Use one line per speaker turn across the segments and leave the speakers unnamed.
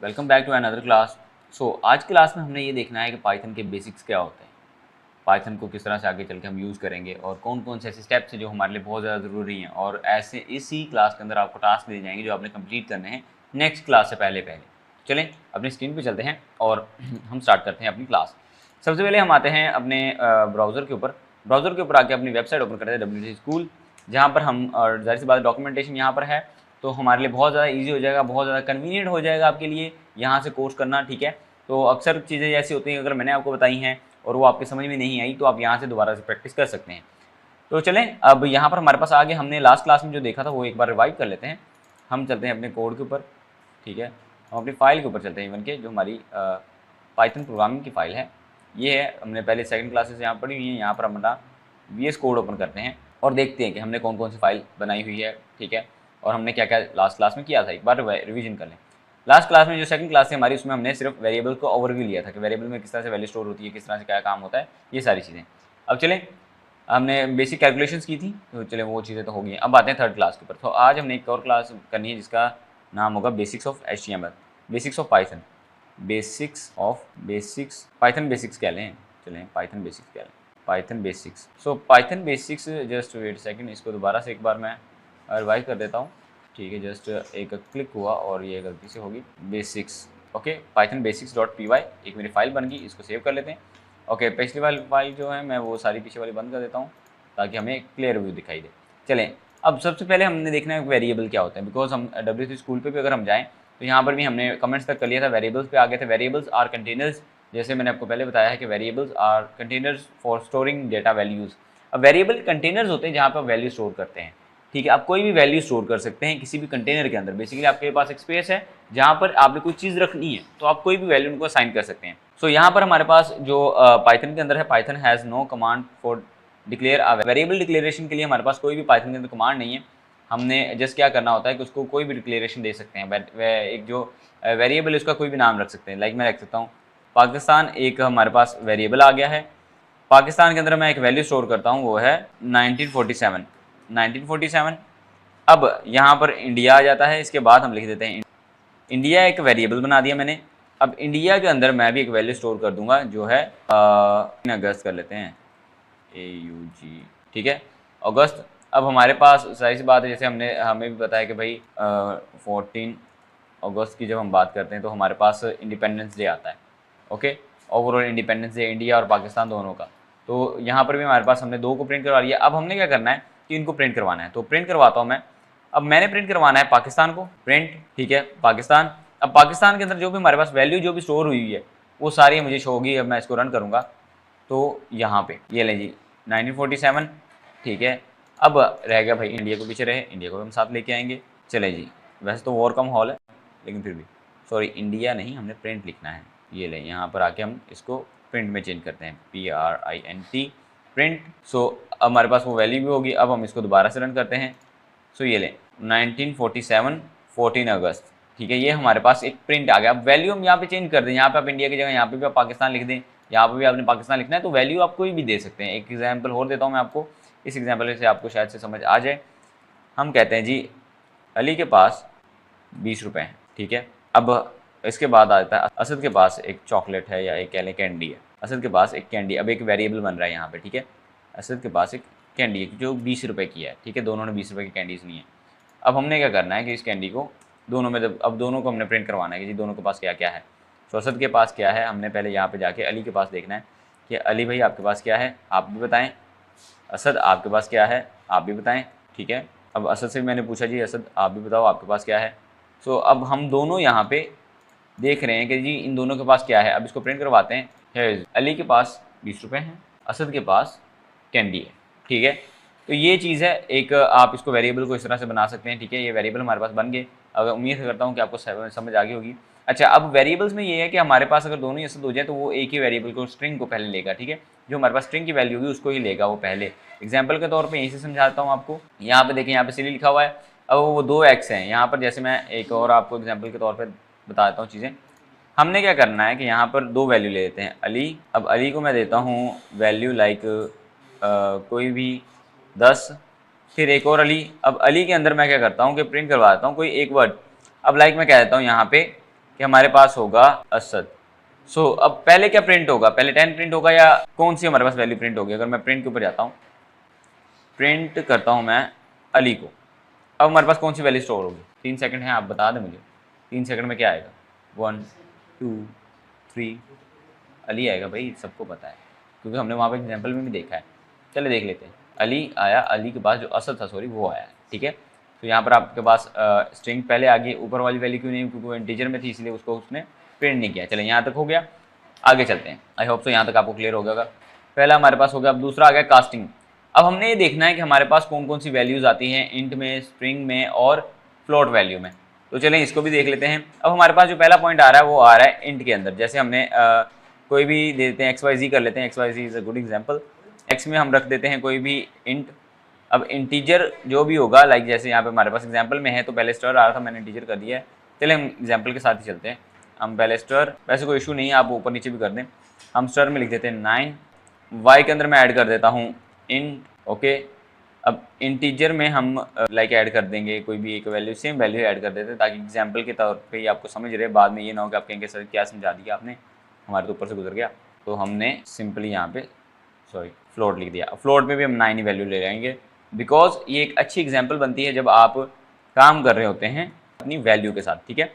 Welcome back to another class. आज class में हमने ये देखना है कि पाइथन के बेसिक्स क्या होते हैं, पाइथन को किस तरह से आगे चल के हम यूज़ करेंगे और कौन कौन से ऐसे स्टेप्स हैं जो हमारे लिए बहुत ज़्यादा ज़रूरी हैं। और ऐसे इसी क्लास के अंदर आपको टास्क दिए जाएंगे जो आपने कंप्लीट करने हैं नेक्स्ट क्लास से पहले पहले। चलें अपनी स्क्रीन पे चलते हैं और हम स्टार्ट करते हैं अपनी क्लास। सबसे पहले हम आते हैं अपने ब्राउज़र के ऊपर। ब्राउज़र के ऊपर आके अपनी वेबसाइट ओपन करते हैं WT स्कूल, जहाँ पर हम जाहिर सी बात डॉक्यूमेंटेशन यहाँ पर है, तो हमारे लिए बहुत ज़्यादा ईजी हो जाएगा, बहुत ज़्यादा कन्वीनियंट हो जाएगा आपके लिए यहाँ से कोर्स करना। ठीक है, तो अक्सर चीज़ें ऐसी होती हैं अगर मैंने आपको बताई हैं और वो आपके समझ में नहीं आई तो आप यहाँ से दोबारा से प्रैक्टिस कर सकते हैं। तो चलें अब यहाँ पर हमारे पास आगे हमने लास्ट क्लास में जो देखा था वो एक बार रिवाइव कर लेते हैं। हम चलते हैं अपने कोड के ऊपर। ठीक है, हम अपनी फाइल के ऊपर चलते हैं, इवन के जो हमारी पाइथन प्रोग्रामिंग की फ़ाइल है ये है। हमने पहले सेकंड क्लासेस यहाँ पढ़ी हुई हैं। यहाँ पर हमारा VS कोड ओपन करते हैं और देखते हैं कि हमने कौन कौन सी फाइल बनाई हुई है। ठीक है, और हमने क्या क्या लास्ट क्लास में किया था, एक बार रिवीजन कर लें। लास्ट क्लास में जो सेकंड क्लास थी हमारी, उसमें हमने सिर्फ वेरिएबल को ओवरव्यू लिया था कि वेरिएबल में किस तरह से वैल्यू स्टोर होती है, किस तरह से क्या काम होता है, ये सारी चीज़ें। अब चलें, हमने बेसिक कैलकुलेशंस की थी तो चलें वो चीज़ें तो हो गई। अब आते हैं थर्ड क्लास के ऊपर। तो आज हमने एक और क्लास करनी है जिसका नाम होगा basics of HTML, basics of Python, basics Python basics कह लें। चलें पाइथन बेसिक्स कह लें, Python basics. Python basics, just wait second, इसको दोबारा से एक बार मैं रिवाइव कर देता हूँ। ठीक है, जस्ट एक क्लिक हुआ और ये गलती से होगी basics. Okay, Python basics dot py एक मेरी फाइल बन गई, इसको सेव कर लेते हैं। ओके, पिछली वाली फाइल जो है मैं वो सारी पीछे वाली बंद कर देता हूँ ताकि हमें क्लियर व्यू दिखाई दे। चलें अब सबसे पहले हमने देखना है वेरिएबल क्या होता है, बिकॉज हम WC स्कूल पे भी अगर हम जाएँ तो यहाँ पर भी हमने कमेंट्स तक कर लिया था, वेरिएबल्स पे आ गए थे। वेरिएबल्स आर कंटेनर्स, जैसे मैंने आपको पहले बताया है कि variables are containers for storing data values. अब वेरिएबल कंटेनर्स होते हैं जहाँ पर वैल्यू स्टोर करते हैं। ठीक है, आप कोई भी वैल्यू स्टोर कर सकते हैं किसी भी कंटेनर के अंदर। बेसिकली आपके पास एक स्पेस है जहाँ पर आपने कोई चीज़ रखनी है तो आप कोई भी वैल्यू उनको असाइन कर सकते हैं। यहाँ पर हमारे पास जो पाइथन के अंदर है, Python has no command for declare a variable. Declaration के लिए हमारे पास कोई भी पाइथन के अंदर कमांड नहीं है। हमने जस्ट क्या करना होता है कि उसको कोई भी डिक्लेरेशन दे सकते हैं, एक जो वेरिएबल उसका कोई भी नाम रख सकते हैं। लाइक मैं रख सकता हूँ पाकिस्तान, एक हमारे पास वेरिएबल आ गया है। पाकिस्तान के अंदर मैं एक वैल्यू स्टोर करता हूँ, वो है 1947। अब यहाँ पर इंडिया आ जाता है, इसके बाद हम लिख देते हैं इंडिया, एक वेरिएबल बना दिया मैंने। अब इंडिया के अंदर मैं भी एक वैल्यू स्टोर कर दूंगा जो है अगस्त कर लेते हैं, AUG। ठीक है, अगस्त। अब हमारे पास सारी सी बात है, जैसे हमें भी पता है कि भाई 14 अगस्त की जब हम बात करते हैं तो हमारे पास इंडिपेंडेंस डे आता है। Okay, overall independence day India और पाकिस्तान दोनों का। तो यहाँ पर भी हमारे पास हमने दो को प्रिंट करवा लिया। अब हमने क्या करना है कि इनको प्रिंट करवाना है, तो प्रिंट करवाता हूँ मैं। अब मैंने प्रिंट करवाना है पाकिस्तान को, प्रिंट। ठीक है, पाकिस्तान। अब पाकिस्तान के अंदर जो भी हमारे पास वैल्यू जो भी स्टोर हुई है वो सारी मुझे शो होगी। अब मैं इसको रन करूँगा तो यहाँ पे ये लें जी 1947। ठीक है, अब रह गया भाई इंडिया को पीछे रहे, इंडिया को हम साथ लेके आएंगे। चले जी, वैसे तो वॉर कम हॉल है लेकिन फिर भी, सॉरी इंडिया नहीं, हमने प्रिंट लिखना है। ये लें, यहाँ पर आके हम इसको प्रिंट में चेंज करते हैं, PRINT, प्रिंट। अब हमारे पास वो वैल्यू भी होगी। अब हम इसको दोबारा से रन करते हैं। ये लें 1947 14 अगस्त। ठीक है, ये हमारे पास एक प्रिंट आ गया। अब वैल्यू हम यहाँ पे चेंज कर दें, यहाँ पे आप इंडिया की जगह यहाँ पे भी आप पाकिस्तान लिख दें, यहाँ पे भी आपने पाकिस्तान लिखना है, तो वैल्यू आप कोई भी दे सकते हैं। एक एग्जाम्पल और देता हूँ मैं आपको, इस एग्जाम्पल से आपको शायद से समझ आ जाए। हम कहते हैं जी अली के पास 20 रुपये हैं। ठीक है, अब इसके बाद आता है असद के पास एक चॉकलेट है या एक कह लें कैंडी है। असद के पास एक कैंडी, अब एक वेरिएबल बन रहा है यहाँ पे। ठीक है, असद के पास एक कैंडी है जो 20 रुपये की है। ठीक है, दोनों ने 20 रुपये की कैंडीज़ ली हैं। अब हमने क्या करना है कि इस कैंडी को दोनों में, अब दोनों को हमने प्रिंट करवाना है कि जी दोनों के पास क्या क्या है। तो असद के पास क्या है, हमने पहले यहाँ पे जाके अली के पास देखना है कि अली भाई आपके पास क्या है, आप भी बताएं। असद आपके पास क्या है, आप भी बताएं। ठीक है, अब असद से मैंने पूछा जी असद आप भी बताओ आपके पास क्या है। अब हम दोनों यहाँ पे देख रहे हैं कि जी इन दोनों के पास क्या है। अब इसको प्रिंट करवाते हैं। अली के पास 20 रुपये हैं, असद के पास कैंडी है। ठीक है, तो ये चीज़ है एक, आप इसको वेरिएबल को इस तरह से बना सकते हैं। ठीक है, ये वेरिएबल हमारे पास बन गए। अगर उम्मीद करता हूँ कि आपको समझ आ गई होगी। अच्छा, अब वेरिएबल्स में ये है कि हमारे पास अगर दोनों ही असद हो जाए तो वो एक ही वेरिएबल को, स्ट्रिंग को पहले लेगा। ठीक है, जो हमारे पास स्ट्रिंग की वैल्यू होगी उसको ही लेगा वो पहले। एग्जाम्पल के तौर पर यहीं से समझाता हूँ आपको। यहाँ पे देखें, यहाँ पे सिली लिखा हुआ है। अब वो 2x हैं यहाँ पर। जैसे मैं एक और आपको एग्जाम्पल के तौर पर बता देता हूँ चीज़ें। हमने क्या करना है कि यहाँ पर दो वैल्यू ले लेते हैं अली। अब अली को मैं देता हूँ वैल्यू लाइक कोई भी 10, फिर एक और अली। अब अली के अंदर मैं क्या करता हूँ कि प्रिंट करवा देता हूँ कोई एक वर्ड। अब लाइक मैं कह देता हूँ यहाँ पे कि कि हमारे पास होगा असद। सो अब पहले क्या प्रिंट होगा, पहले 10 प्रिंट होगा या कौन सी हमारे पास वैल्यू प्रिंट होगी। अगर मैं प्रिंट के ऊपर जाता हूँ, प्रिंट करता हूँ मैं अली को, अब हमारे पास कौन सी वैल्यू स्टोर होगी। 3 सेकंड है, आप बता दें मुझे 3 सेकंड में क्या आएगा। 1 2 3 अली आएगा भाई, सबको पता है क्योंकि हमने वहाँ पे एग्जाम्पल में भी देखा है। चले देख लेते हैं। अली आया, अली के पास जो असद था सॉरी वो आया, ठीक है। तो यहाँ पर आपके पास स्ट्रिंग पहले आ गई, ऊपर वाली वैल्यू क्यों नहीं, क्योंकि वो इंटीजर में थी इसलिए उसको उसने प्रिंट नहीं किया। चले यहाँ तक हो गया, आगे चलते हैं। आई होप सो यहाँ तक आपको क्लियर हो गया होगा। पहला हमारे पास हो गया, अब दूसरा आ गया कास्टिंग। अब हमने ये देखना है कि हमारे पास कौन कौन सी वैल्यूज़ आती हैं इंट में, स्ट्रिंग में और फ्लोट वैल्यू में। तो चलें इसको भी देख लेते हैं। अब हमारे पास जो पहला पॉइंट आ रहा है वो आ रहा है इंट के अंदर। जैसे हमने कोई भी दे देते हैं, XYZ कर लेते हैं, XYZ is a good example. X में हम रख देते हैं कोई भी इंट। अब इंटीजर जो भी होगा, लाइक जैसे यहाँ पे हमारे पास एग्जाम्पल में है तो पहले स्टर आ रहा था, मैंने इंटीजर कर दिया है। चले हम एग्जाम्पल के साथ ही चलते हैं। हम पहले स्टर, वैसे कोई इशू नहीं है, आप ऊपर नीचे भी कर दें। हम स्टर में लिख देते हैं 9, वाई के अंदर मैं ऐड कर देता हूँ इंट, ओके। अब इंटीजर में हम लाइक ऐड कर देंगे कोई भी एक वैल्यू, सेम वैल्यू ऐड कर देते हैं ताकि एग्जाम्पल के तौर पे ही आपको समझ रहे, बाद में ये ना हो कि आप कहेंगे सर क्या समझा दिया आपने, हमारे तो ऊपर से गुजर गया। तो हमने सिंपली यहाँ पे सॉरी फ्लोट लिख दिया। फ्लोट में भी हम 9 ही वैल्यू ले जाएंगे बिकॉज ये एक अच्छी एग्जाम्पल बनती है जब आप काम कर रहे होते हैं अपनी वैल्यू के साथ, ठीक है।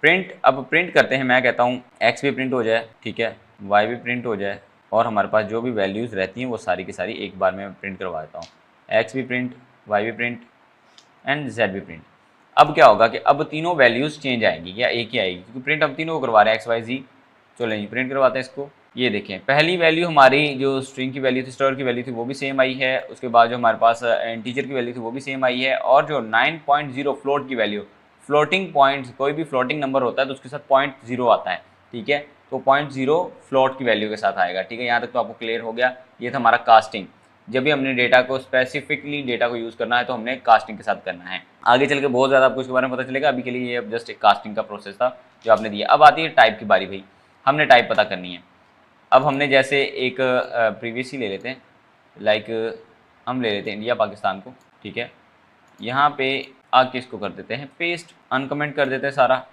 प्रिंट, अब प्रिंट करते हैं, मैं कहता हूँ एक्स भी प्रिंट हो जाए, ठीक है, वाई भी प्रिंट हो जाए और हमारे पास जो भी वैल्यूज़ रहती हैं वो सारी की सारी एक बार में प्रिंट करवा देता हूँ। एक्स भी प्रिंट, वाई भी प्रिंट एंड जेड भी प्रिंट। अब क्या होगा कि अब तीनों वैल्यूज़ चेंज आएंगी या एक ही आएगी, क्योंकि प्रिंट हम तीनों को करवा रहे हैं एक्स वाई जी। चलो जी प्रिंट करवाते हैं इसको। ये देखें पहली वैल्यू हमारी जो स्ट्रिंग की वैल्यू थी, स्टर की वैल्यू थी, वो भी सेम आई है। उसके बाद जो हमारे पास इंटीजर की वैल्यू थी वो भी सेम आई है। और जो 9.0 फ्लोट की वैल्यू, फ्लोटिंग पॉइंट्स, कोई भी फ्लोटिंग नंबर होता है तो उसके साथ 0.0 आता है, ठीक है। तो 0.0 फ्लोट की वैल्यू के साथ आएगा, ठीक है। यहाँ तक तो आपको क्लियर हो गया। ये था हमारा कास्टिंग। जब भी हमने डेटा को स्पेसिफिकली डेटा को यूज़ करना है तो हमने कास्टिंग के साथ करना है। आगे चल के बहुत ज़्यादा आपको इसके बारे में पता चलेगा, अभी के लिए ये जस्ट एक कास्टिंग का प्रोसेस था जो आपने दिया। अब आती है टाइप की बारी भाई, हमने टाइप पता करनी है। अब हमने जैसे एक प्रीवियस ही ले लेते हैं, लाइक हम ले लेते हैं इंडिया पाकिस्तान को, ठीक है। यहाँ पे आके इसको कर देते हैं पेस्ट, अनकमेंट कर देते हैं सारा।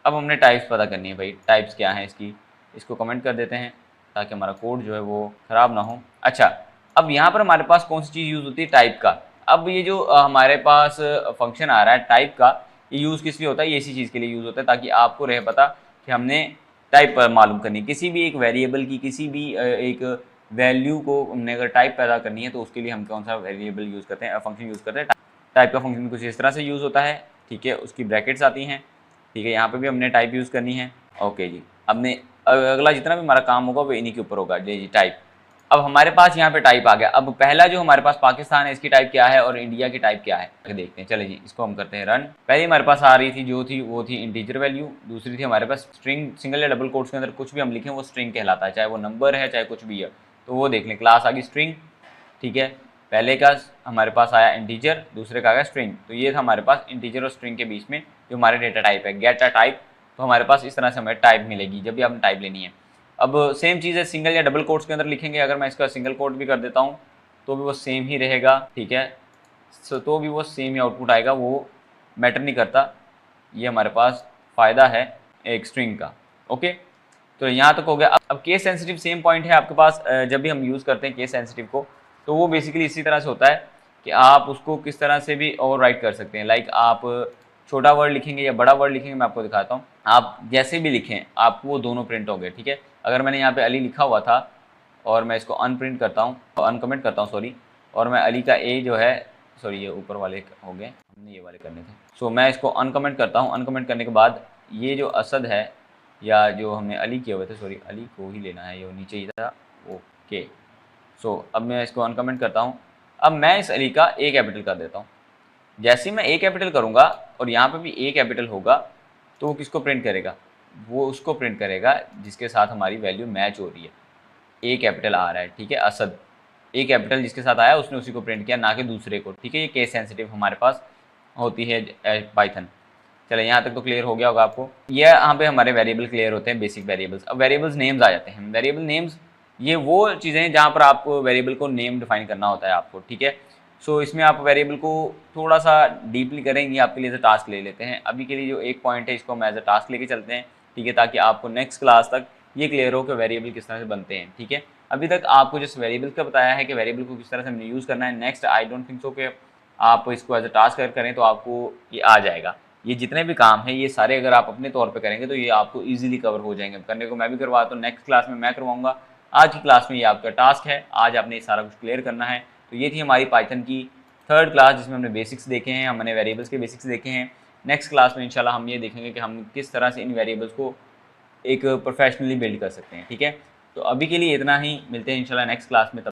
अब हमने टाइप्स पता करनी है भाई, टाइप्स क्या हैं इसकी, इसको कमेंट कर देते हैं ताकि हमारा कोड जो है वो ख़राब ना हो। अच्छा, अब यहाँ पर हमारे पास कौन सी चीज़ यूज़ होती है, टाइप का। अब ये जो हमारे पास फंक्शन आ रहा है टाइप का, ये यूज़ किस लिए होता है, ये इसी चीज़ के लिए यूज़ होता है ताकि आपको रहे पता कि हमने टाइप मालूम करनी है किसी भी एक वेरिएबल की, किसी भी एक वैल्यू को हमने अगर टाइप पैदा करनी है तो उसके लिए हम कौन सा वेरिएबल यूज़ करते हैं, फंक्शन यूज़ करते हैं। टाइप का फंक्शन कुछ इस तरह से यूज़ होता है, ठीक है। उसकी ब्रैकेट्स आती हैं, ठीक है। यहाँ पे भी हमने टाइप यूज़ करनी है, ओके जी। हमने अगला जितना भी हमारा काम होगा वो इन्हीं के ऊपर होगा जी टाइप। अब हमारे पास यहाँ पे टाइप आ गया। अब पहला जो हमारे पास पाकिस्तान है इसकी टाइप क्या है और इंडिया की टाइप क्या है देखते हैं। चले जी इसको हम करते हैं रन। पहले हमारे पास आ रही थी जो थी वो थी इंटीजर वैल्यू, दूसरी थी हमारे पास स्ट्रिंग, सिंगल या डबल कोट्स के अंदर कुछ भी हम लिखें वो स्ट्रिंग कहलाता है, चाहे वो नंबर है चाहे कुछ भी है। तो वो देख लें, क्लास आ गई स्ट्रिंग, ठीक है। पहले का हमारे पास आया इंटीजर, दूसरे का आया स्ट्रिंग। तो ये था हमारे पास इंटीजर और स्ट्रिंग के बीच में जो हमारे डेटा टाइप है, गेट अ टाइप। तो हमारे पास इस तरह से हमें टाइप मिलेगी जब भी आपने टाइप लेनी है। अब सेम चीज़ है सिंगल या डबल कोट्स के अंदर लिखेंगे, अगर मैं इसका सिंगल कोट भी कर देता हूँ तो भी वो सेम ही रहेगा, ठीक है। तो भी वो सेम ही आउटपुट आएगा, वो मैटर नहीं करता। ये हमारे पास फ़ायदा है एक स्ट्रिंग का, ओके। तो यहाँ तक हो गया। अब केस सेंसिटिव सेम पॉइंट है आपके पास। जब भी हम यूज़ करते हैं केस सेंसिटिव को तो वो बेसिकली इसी तरह से होता है कि आप उसको किस तरह से भी ओवर राइट कर सकते हैं। लाइक आप छोटा वर्ड लिखेंगे या बड़ा वर्ड लिखेंगे, मैं आपको दिखाता हूँ। आप जैसे भी लिखें आपको वो दोनों प्रिंट होंगे, ठीक है। अगर मैंने यहाँ पे अली लिखा हुआ था और मैं इसको अनप्रिंट करता हूँ, अनकमेंट करता हूँ सॉरी, और मैं अली का ए जो है, सॉरी ये ऊपर वाले हो गए, हमने ये वाले करने थे। सो मैं इसको अनकमेंट करता हूँ। अनकमेंट करने के बाद ये जो असद है या जो हमने अली किए हुए थे, सॉरी अली को ही लेना है, ये नीचे ही था, ओके। सो अब मैं इसको अनकमेंट करता हूँ। अब मैं इस अली का ए कैपिटल कर देता हूँ। जैसे ही मैं ए कैपिटल करूँगा और यहाँ पे भी ए कैपिटल होगा तो वो किसको प्रिंट करेगा, वो उसको प्रिंट करेगा जिसके साथ हमारी वैल्यू मैच हो रही है। ए कैपिटल आ रहा है, ठीक है, असद, ए कैपिटल जिसके साथ आया उसने उसी को प्रिंट किया, ना कि दूसरे को, ठीक है। ये केस सेंसिटिव हमारे पास होती है पाइथन। चले यहाँ तक तो क्लियर हो गया होगा आपको। ये यहाँ पे हमारे वेरिएबल क्लियर होते हैं, बेसिक वेरिएबल्स। अब वेरिएबल्स नेम्स आ जाते हैं। वेरिएबल नेम्स ये वो चीज़ें हैं जहाँ पर आपको वेरिएबल को नेम डिफाइन करना होता है आपको, ठीक है। सो इसमें आप वेरिएबल को थोड़ा सा डीपली करेंगे, आपके लिए एज अ टास्क ले लेते हैं। अभी के लिए जो एक पॉइंट है इसको हम एज अ टास्क लेके चलते हैं। ठीक है, ताकि आपको नेक्स्ट क्लास तक ये क्लियर हो कि वेरिएबल किस तरह से बनते हैं। ठीक है, अभी तक आपको जिस वेरिएबल का बताया है कि वेरिएबल को किस तरह से हमने यूज़ करना है, next I don't think so कि आप इसको एज अ टास्क करें तो आपको ये आ जाएगा। ये जितने भी काम हैं ये सारे अगर आप अपने तौर पे करेंगे तो ये आपको ईजिली कवर हो जाएंगे। करने को मैं भी करवाता हूँ, नेक्स्ट क्लास में मैं करवाऊंगा। आज की क्लास में ये आपका टास्क है, आज आपने ये सारा कुछ क्लियर करना है। तो ये थी हमारी पाइथन की 3rd क्लास, जिसमें हमने बेसिक्स देखे हैं, हमने वेरिएबल्स के बेसिक्स देखे हैं। नेक्स्ट क्लास में इंशाल्लाह हम ये देखेंगे कि हम किस तरह से इन वेरिएबल्स को एक प्रोफेशनली बिल्ड कर सकते हैं। ठीक है, तो अभी के लिए इतना ही, मिलते हैं इंशाल्लाह नेक्स्ट क्लास में। तब